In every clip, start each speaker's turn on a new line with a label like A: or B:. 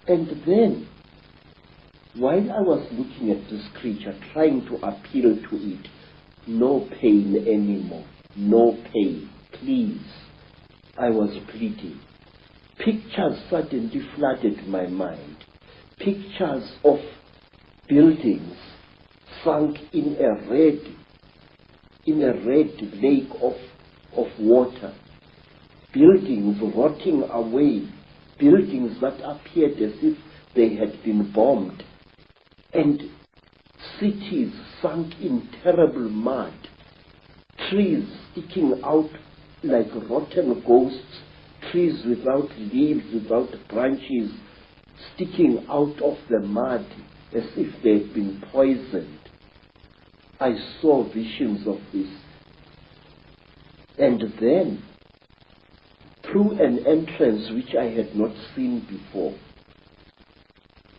A: And then, while I was looking at this creature, trying to appeal to it, no pain anymore, no pain, please, I was pleading. Pictures suddenly flooded my mind. Pictures of buildings sunk in a red lake of water. Buildings rotting away. Buildings that appeared as if they had been bombed. And cities sunk in terrible mud. Trees sticking out like rotten ghosts. Trees without leaves, without branches, sticking out of the mud as if they had been poisoned. I saw visions of this. And then, through an entrance which I had not seen before,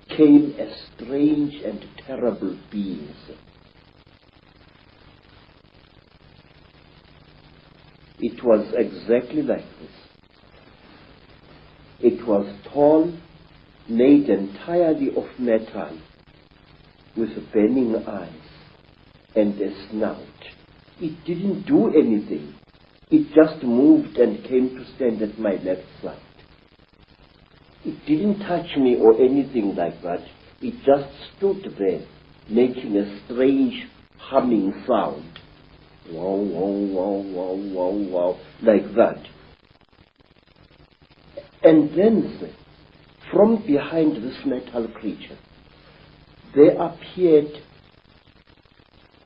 A: came a strange and terrible being. It was exactly like this. It was tall, made entirely of metal, with burning eyes and a snout. It didn't do anything. It just moved and came to stand at my left side. It didn't touch me or anything like that. It just stood there, making a strange humming sound. Wow, wow, wow, wow, wow, wow, like that. And then, from behind this metal creature, there appeared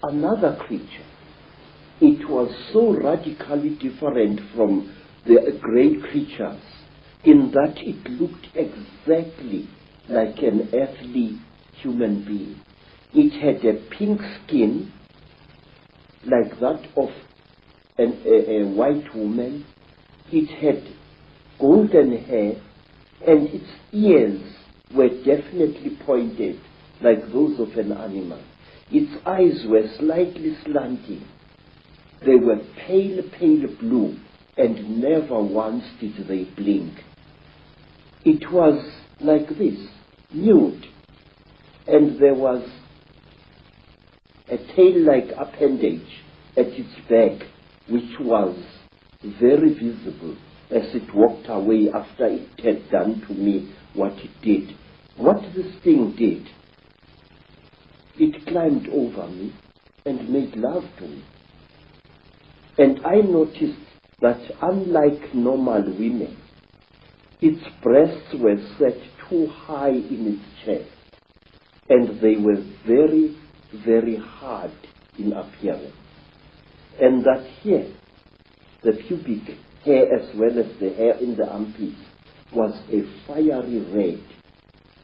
A: another creature. It was so radically different from the great creatures in that it looked exactly like an earthly human being. It had a pink skin like that of a white woman. It had golden hair, and its ears were definitely pointed like those of an animal. Its eyes were slightly slanting. They were pale, pale blue, and never once did they blink. It was like this, nude, and there was a tail-like appendage at its back, which was very visible as it walked away after it had done to me what it did. What this thing did, it climbed over me and made love to me. And I noticed that unlike normal women, its breasts were set too high in its chest, and they were very, very hard in appearance. And that here, the pubic hair as well as the hair in the armpits was a fiery red,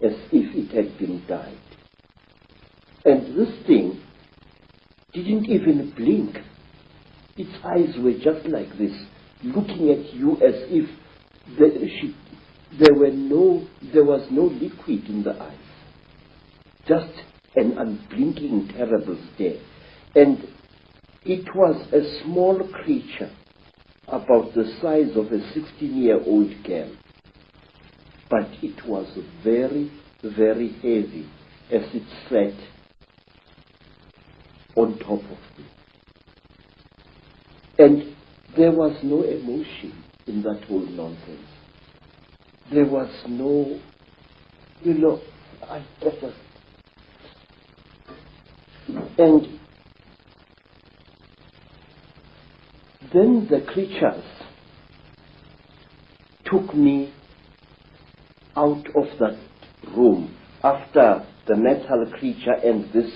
A: as if it had been dyed. And this thing didn't even blink. Its eyes were just like this, looking at you as if there was no liquid in the eyes. Just an unblinking, terrible stare. And it was a small creature, about the size of a 16-year-old girl. But it was very, very heavy as it sat on top of me. And there was no emotion in that whole nonsense. There was no, and then the creatures took me out of that room after the metal creature and this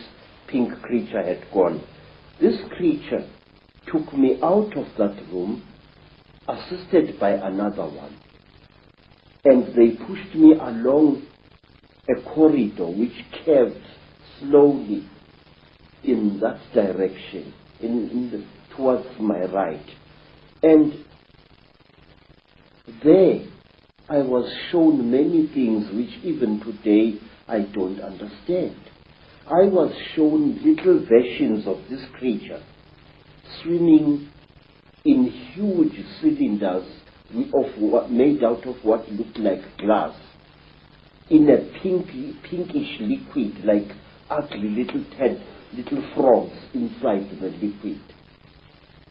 A: pink creature had gone. This creature took me out of that room, assisted by another one. And they pushed me along a corridor which curved slowly in that direction, towards my right. And there I was shown many things which even today I don't understand. I was shown little versions of this creature swimming in huge cylinders made out of what looked like glass. in a pinkish liquid, like ugly little frogs inside the liquid.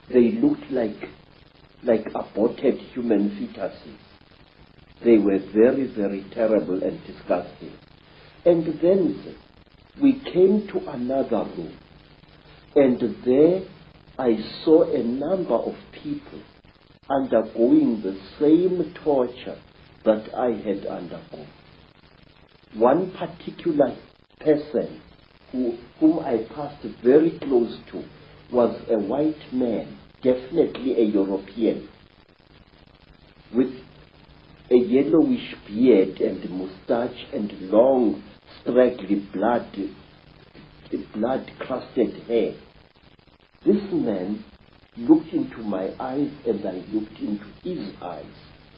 A: They looked like aborted human fetuses. They were very, very terrible and disgusting. And then we came to another room, and there I saw a number of people undergoing the same torture that I had undergone. One particular person whom I passed very close to was a white man, definitely a European, with a yellowish beard and moustache and long, straggly blood-crusted hair. This man looked into my eyes and I looked into his eyes,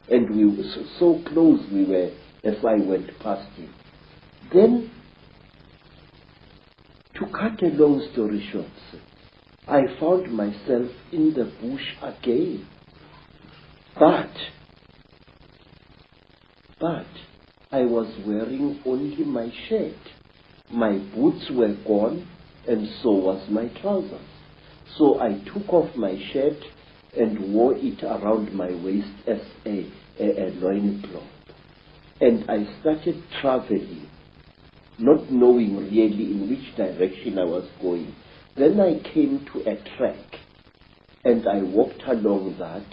A: and we were so close we were as I went past him. Then, to cut a long story short, I found myself in the bush again. But I was wearing only my shirt. My boots were gone, and so was my trousers. So I took off my shirt and wore it around my waist as a loincloth. And I started traveling, not knowing really in which direction I was going. Then I came to a track, and I walked along that.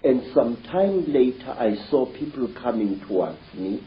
A: And some time later, I saw people coming towards me.